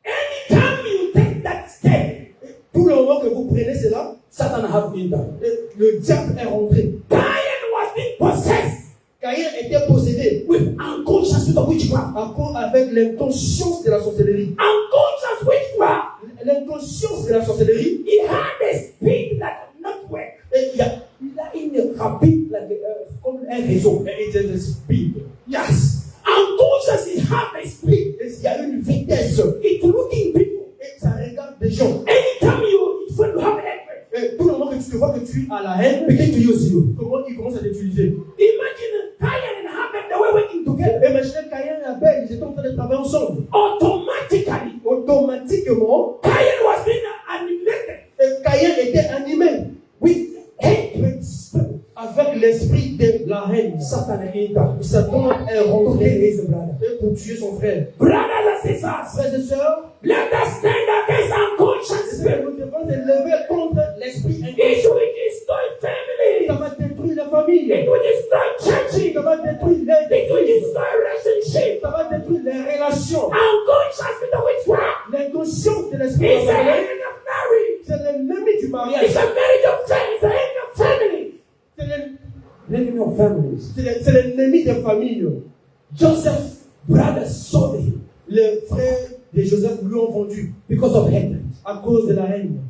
Anytime you take that step, Tout le moment que vous prenez cela, Satan have been done. le diable est rentré. Cain was being possessed Caïn était possédé with unconscious with the witchcraft. avec l'inconscience de la sorcellerie. Unconscious witchcraft. L'inconscience de la sorcellerie, He had a speed that not work. et il y a une rapide comme un réseau. it is a speed. Yes. Unconscious he have a speed. Et il y a une vitesse. It's looking people. Et ça regarde des gens. Anytime you when you have hatred, Et tout le moment que tu te vois que tu as la haine, begin to use you. comment il commence à t'utiliser? Imagine Cain and Abel, they were working together. Imaginez Caïn et Abel, ils étaient en train de travailler ensemble. Automatically, Automatiquement, Cain was being animated Caïn était animé with hatred. avec l'esprit de la haine. Satan entered. Satan est To kill rentré his brother. et pour tuer son frère. Brothers and sisters, Frères et sœurs, let us stand against unconscious spirit. nous devons te lever contre l'esprit It inconscient. will destroy family. Ça va détruire la famille. It will destroy churches. Ça va détruire It will l'église. destroy relationships. Ça va détruire les relations. l'inconscient. Unconscious with the witchcraft. L'inconscience de l'esprit It's the parallèle, enemy of marriage. c'est l'ennemi du It's mariage. a marriage of family. It's the enemy of family. C'est Enemy of families. c'est l'ennemi des familles. Joseph, brother, sold him Les frères de Joseph lui ont vendu because of hatred. à cause de la haine.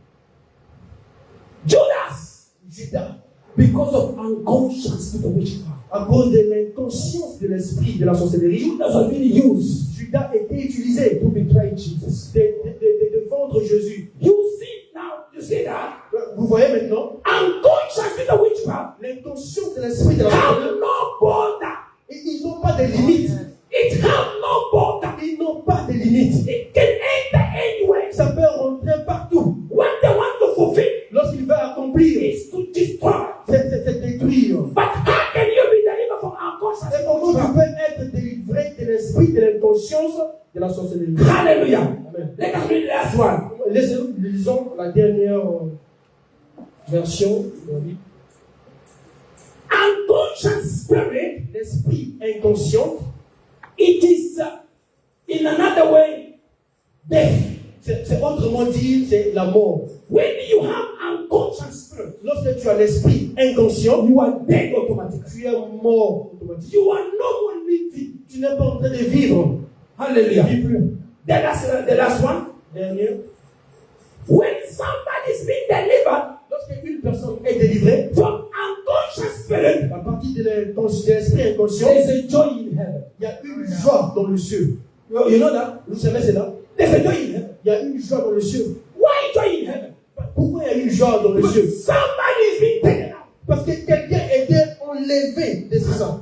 Judas, Judas, because of unconscious with the witchcraft. à cause de l'inconscience de l'esprit de la sorcellerie, Judas was being used Judas était utilisé to betray Jesus. de vendre Jésus. You see now, you see that? Vous voyez maintenant, Unconscious with the witchcraft l'inconscience de l'esprit de la have sorcellerie, no border. ils n'ont pas de limites. It have no border. Ils n'ont pas de limites. It can enter anywhere. Ça peut rentrer partout. What they want to fulfill Lorsqu'il va accomplir, is to destroy. c'est détruire. But how can you be delivered from unconscious? Et comment tu peux être délivré de l'esprit de l'inconscience de la sorcellerie? Hallelujah. Amen. Let us read the last one. Lisons la dernière version de la Bible. Unconscious spirit, L'esprit inconscient, it is in another way death. c'est autrement dit, c'est la mort. When you have unconscious spirit, Lorsque tu as l'esprit inconscient, you are dead automatically. tu es mort automatiquement. You are no more living. Tu n'es pas en train de vivre. Hallelujah. Tu ne vis plus. The last one. Dernière. When somebody is being delivered Lorsqu'une personne est délivrée, from unconscious spirit, à partir de l'esprit inconscient, there is a joy in heaven. il y a une joie dans le ciel. You know that? Vous savez cela? There's a joy in heaven. Il y a une joie dans le ciel. Why joy in heaven? Pourquoi il y a une joie dans le ciel? Because somebody is being taken out. Parce que quelqu'un était enlevé de ça.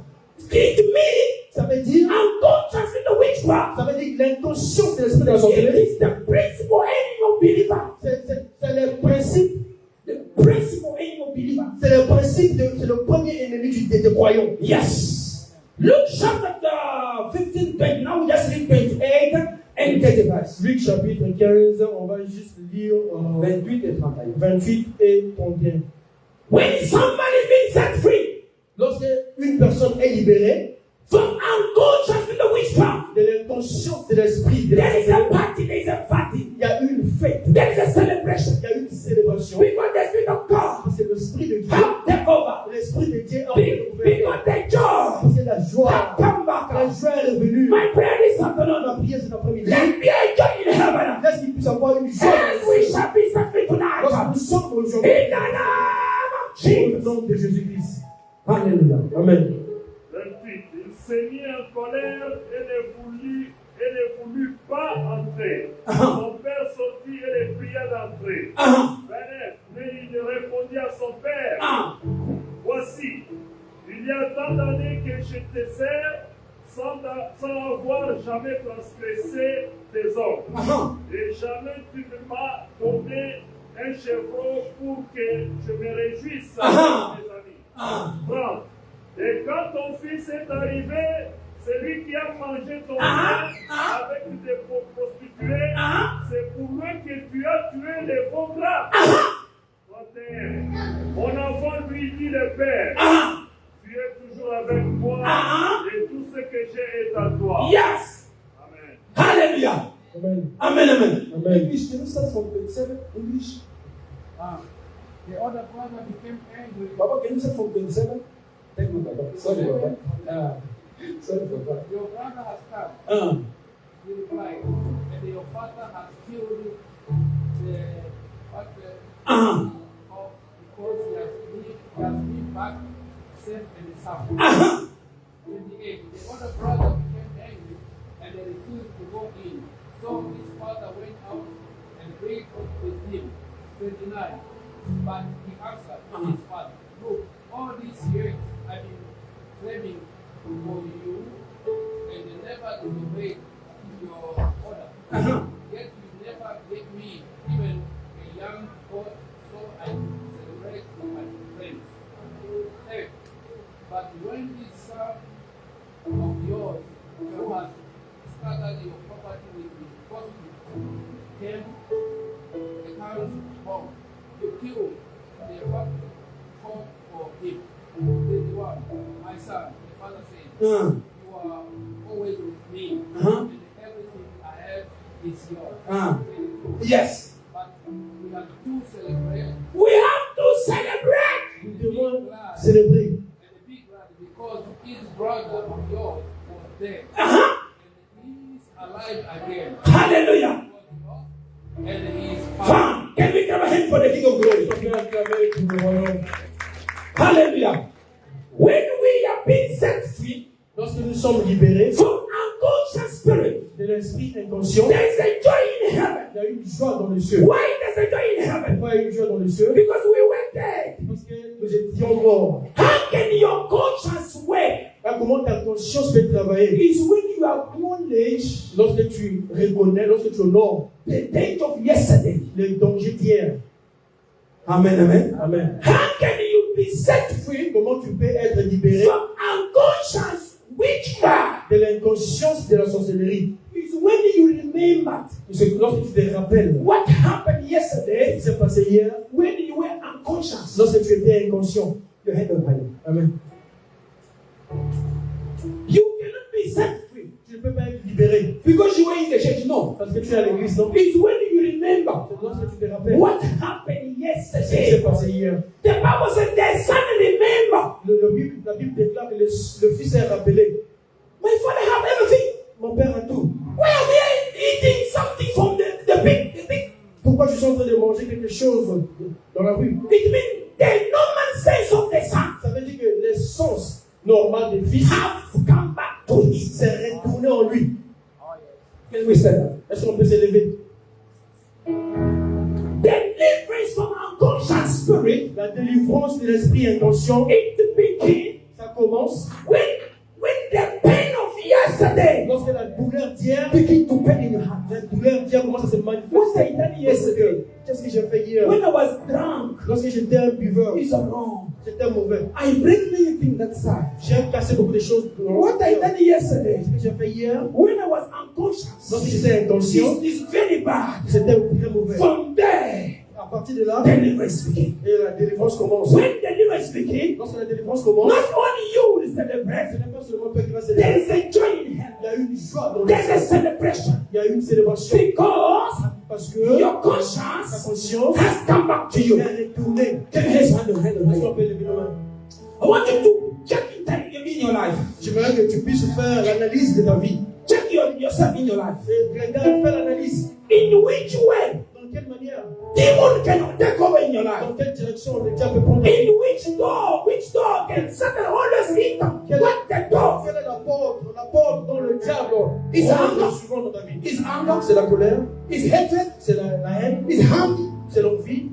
It means Ça veut dire, unconscious in the witchcraft. ça veut dire l'inconscience de l'esprit de la It sorcellerie. is the principal enemy of believer. C'est le principe, The principal enemy of believer. c'est le principe, c'est le premier ennemi des croyants. Yes. Luke chapter 15, 20. Now we just read 28 and 35. Luc chapitre 15, on va juste lire 28 et 31. 28 et 31. When somebody is being set free Lorsque une personne est libérée from unconscious in the witchcraft, de l'inconscience de l'esprit de la there is a sorcellerie, party, there is a party, il y a une fête, there is a celebration. il y a une célébration. Because the Spirit of God C'est l'esprit de Dieu. have taken over. L'esprit de Dieu a fait Because the joy c'est la joie. have come back. La joie est revenue. My prayer this On afternoon, a prié cet après-midi. let me enjoy in heaven. Laisse qu'il puisse avoir une joie. And we shall be set free tonight. Lorsque nous sommes aujourd'hui In the name of au Jesus. nom de Jésus-Christ. Hallelujah. Amen. 28. Il s'est mis en colère et ne voulut pas entrer. Son père sortit et le pria d'entrer. 29. Mais il répondit à son père, voici, il y a tant d'années que je te sers sans avoir jamais transgressé tes ordres. Et jamais tu ne m'as donné un chevreau pour que je me réjouisse avec mes amis. 30. Et quand ton fils est arrivé, celui qui a mangé ton pain avec des prostituées, c'est pour lui que tu as tué les bons draps. 31. Mon enfant lui dit le père, tu es toujours avec moi et tout ce que j'ai est à toi. Yes. Amen. Hallelujah. Amen. Amen. Amen. Amen. English, can you start from 27? English. The other brother became angry. Baba, can you start from 27? Thank you, Baba. Sorry, Baba. Sorry, Baba. Your brother has come. He replied, and your father has killed the of because he has been back safe and sound. 28. The other brother became angry and they refused to go in. So his father went out and prayed with him. 29. But he answered his father, look, all these years I've been claiming for you and never disobeyed your order. Yet you never gave me even a young goat so I celebrate with my friends. 30. But when this son of yours who has scattered your property with the prostitute came a house home, you killed the home for him. 31. My son, the father said, you are always with me, and everything Yes. But we have to celebrate. We have to celebrate. Nous devons célébrer. And be glad because his brother of yours was dead. Uh-huh. And he's alive again. Hallelujah. And he's Fine. Can we clap a hand for the King of Glory? Hallelujah. When we have been set free Lorsque nous sommes libérés from unconscious spirit, de l'esprit inconscient, there is a joy in heaven. il y a une joie dans le ciel. Why there's a joy in heaven? Pourquoi il y a une joie dans le ciel? Because we were dead. Parce que nous étions morts. How can your conscience work? Comment ta conscience peut travailler? Is when you acknowledge Lorsque tu reconnais, lorsque tu honores the date of yesterday. les dangers d'hier. Amen, amen. Amen. How can you be set free Comment tu peux être libéré from unconscious witchcraft? de l'inconscience de la sorcellerie? Is when you remember C'est lorsque tu te rappelles what happened ce qui yesterday s'est passé hier, when you were unconscious. lorsque tu étais inconscient. Your head on high. Amen. You cannot be set free Tu ne peux pas être libéré because you were in the church. No. parce que tu es à l'église, non? It's when you remember C'est lorsque tu te rappelles what happened ce qui s'est yesterday. passé hier. The Bible said the son remember. La Bible déclare que le fils est rappelé. My father have everything. Mon père a tout. Why are we eating something from the big? Pourquoi je suis en train de manger quelque chose dans la rue? It means the normal sense of the son Ça veut dire que l'essence normale des fils have come back to him. s'est retournée en lui. Can we say that? Est-ce qu'on peut s'élever? Deliverance from unconscious spirit. La délivrance de l'esprit inconscient, It begins ça commence when the pain of yesterday lorsque la douleur d'hier, begin to pain in your heart. la douleur d'hier commence à se What manifester. I done yesterday Qu'est-ce que j'ai fait hier? when I was drunk Lorsque j'étais un buveur, is wrong. j'étais mauvais. I break many things that side. J'ai cassé beaucoup de choses. What I done yesterday Ce que j'ai fait hier, when I was unconscious lorsque j'étais inconscient, is very bad. c'était très mauvais. From there, À partir de là, deliverance begin. et la délivrance commence. When deliverance begin, Lorsque la délivrance commence, not only you will ce celebrate, n'est pas seulement toi qui vas there célébrer. is a joy in heaven. Il y a une joie dans le There's a ciel. celebration Il y a une célébration. because Parce que your ta conscience conscience has come back to you. est retournée. Can you raise your hand? Est-ce qu'on peut lever nos mains? I want you to check in your life. J'aimerais que tu puisses faire l'analyse de ta vie. Check yourself in your life. Et regarde, fais l'analyse. In which way Dans quelle manière? demon cannot take over in your life. Dans quelle direction le diable peut prendre ta vie? In which door can Satan always hit? What the door? Quelle est la porte dont le diable Is rentre anger. souvent dans ta vie? Is anger? C'est la colère, Is hatred? c'est la haine, Is harm? c'est l'envie.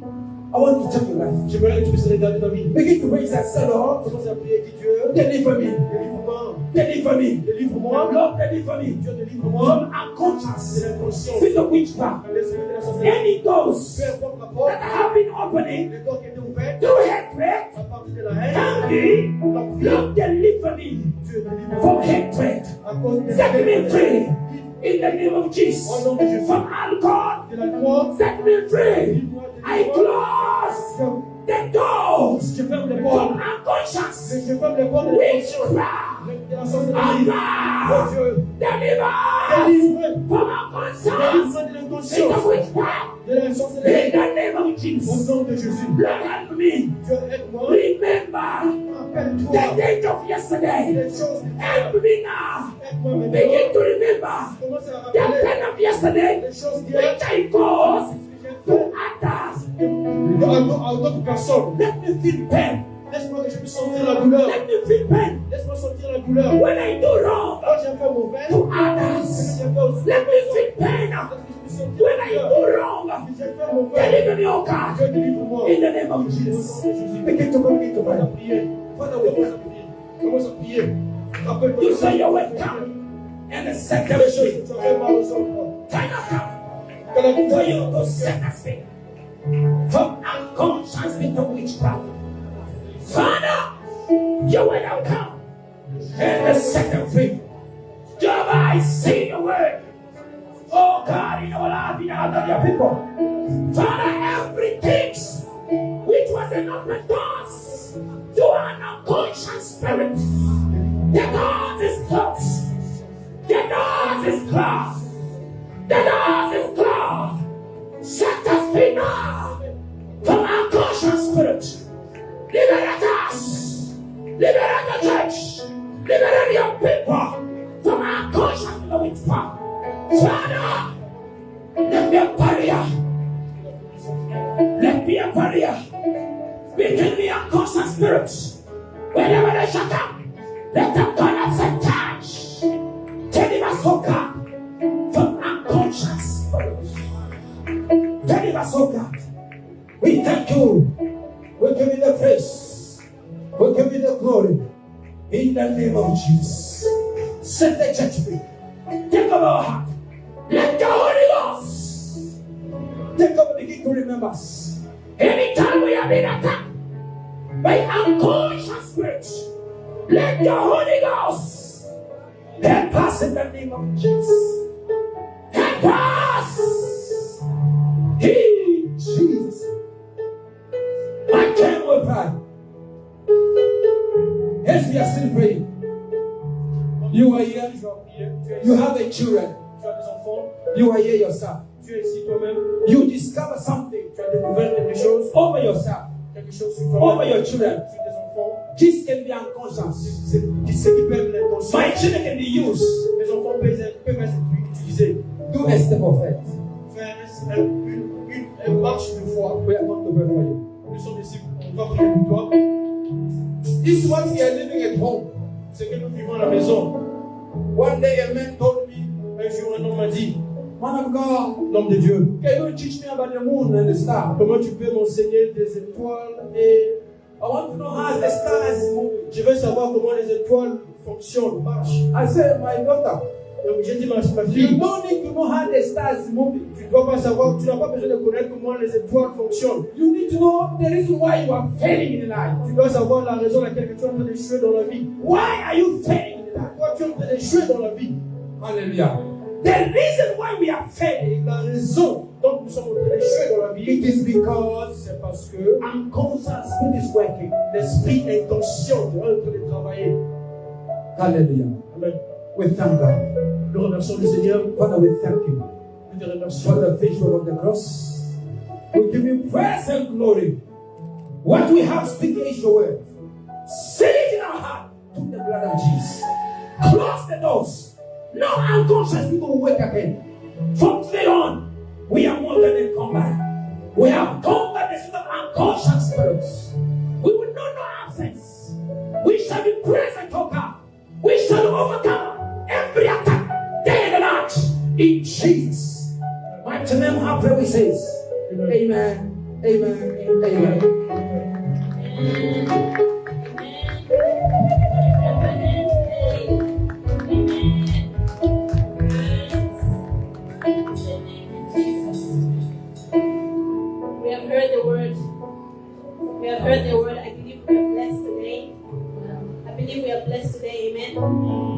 I want you to check your life. J'aimerais que tu puisses regarder ta vie. Begin to raise that say, Lord, Commence à prier, dis Dieu, deliver me. délivre-moi, Deliver me. délivre-moi, Lord, deliver me. Dieu délivre-moi From de unconscious l'inconscience, spirit of witchcraft. l'esprit de la sorcellerie. Any doors Peu importe la porte, that have been opening les portes qui étaient ouvertes, through hatred, à partir de la haine, envy, l'envie, Lord, deliver me Dieu délivre-moi from hatred. à cause de Set me free la in the name of Au Jesus. nom de Jésus, From alcohol, de la gloire, set me free. délivre-moi, I close the doors Je ferme les from portes, unconscious je ferme les portes de l'inconscience, witchcraft. de la sorcellerie. Oh Anger, Dieu, deliver délivre, from unconscious délivre de spirit l'inconscience, of witchcraft. de la In sorcellerie. the name of Au Jesus. nom de Jésus, Lord, help me. Dieu aide-moi, Remember rappelle-toi the date of yesterday. les choses de Help Dieu. me now. Aide-moi maintenant. Begin to remember Commence à the rappeler pain of yesterday, les choses d'hier which I caused que j'ai to fait others. à d'autres personnes. Let me feel pain. Laisse-moi que je puisse sentir la douleur. Let me feel pain. Laisse-moi sentir la douleur. When I do wrong Quand j'ai fait mauvais, to que others, j'ai fait aussi let me feel pain. Laisse-moi que je puisse sentir When la I douleur. do wrong, Que j'ai fait mauvais. deliver me, oh God, Dieu délivre-moi. in the name of Au nom de Jesus. Jésus. Begin to pray. Commence à prier. Commence à prier. Commence à prier. Rappelle-toi You que say your way tu come and set as them free. fait mal aux autres. Time has come Que la for douleur you to set us free from unconscious spirit of witchcraft. Father, your word will come and set them free. Jehovah, I see your word. Oh God, in our life, in the heart of your people. Father, everything which was an open doors to an unconscious spirit. The door is closed. The door is closed. The door is closed. Liberate the church. Liberate your people from unconscious with the witchcraft. Father, let me a barrier. Let me a barrier between me and conscious spirits. Whenever they shut up, let them turn up some touch. Deliver so God from unconscious spirits. Deliver so God. We thank you. We give you the praise. We give you the glory. In the name of Jesus. Set the church free. Take over our heart. Let the Holy Ghost take over, begin to remember us. Anytime we have been attacked by unconscious spirits, let the Holy Ghost help us in the name of Jesus. Help us in Jesus. I can't will pray. Yes, we are still praying. You are here. You have a children. You are here yourself. Tu es ici toi-même. You discover something. Tu as découvert quelque chose. Over yourself. Quelque chose sur toi-même. Over your children. Sur tes enfants. This can be unconscious. Ce qui peut être l'inconscient. My children can be used. Mes enfants peuvent être utilisés. Do a step of faith. Faire une marche de foi. We are going to pray for you. Nous sommes ici. On va prier pour toi. This is what we are living at home. C'est que nous vivons à la maison. One day a man told me, Un jour, un homme m'a dit, man of God, l'homme de Dieu, can you teach me about the moon and the star? comment tu peux m'enseigner des étoiles et I want to know how the stars is moving. je veux savoir comment les étoiles fonctionnent, marchent. I said, my daughter, Donc j'ai dit ma you fille, don't need to know how the stars is moving. tu ne dois pas savoir, tu n'as pas besoin de connaître comment les étoiles fonctionnent. You need to know the reason why you are failing in life. Tu dois savoir la raison pour laquelle tu es en train d'échouer dans la vie. Why are you failing in life? Pourquoi tu es en train d'échouer dans la vie? Hallelujah. The reason why we are failing, La raison dont nous sommes en train d'échouer dans la vie, it is because c'est parce que unconscious spirit is working. l'esprit inconscient est en train de travailler. Hallelujah. Amen. We thank God. Nous remercions le Seigneur. Father, we thank you Nous te remercions. for the finished work of the cross. We give you praise and glory. What we have speaking is your word. Seal it in our heart to the blood of Jesus. Close the doors. No unconscious people will wake again. From today on, we are more than a combat. We have conquered the spirit of unconscious spirits. We will not know absence. We shall be present, oh God. We shall overcome every attack, day and night, in Jesus' mighty name. How pray we says, Amen, Amen, Amen. We have heard the word. We have heard the word. I believe we are blessed today. I believe we are blessed today. Amen.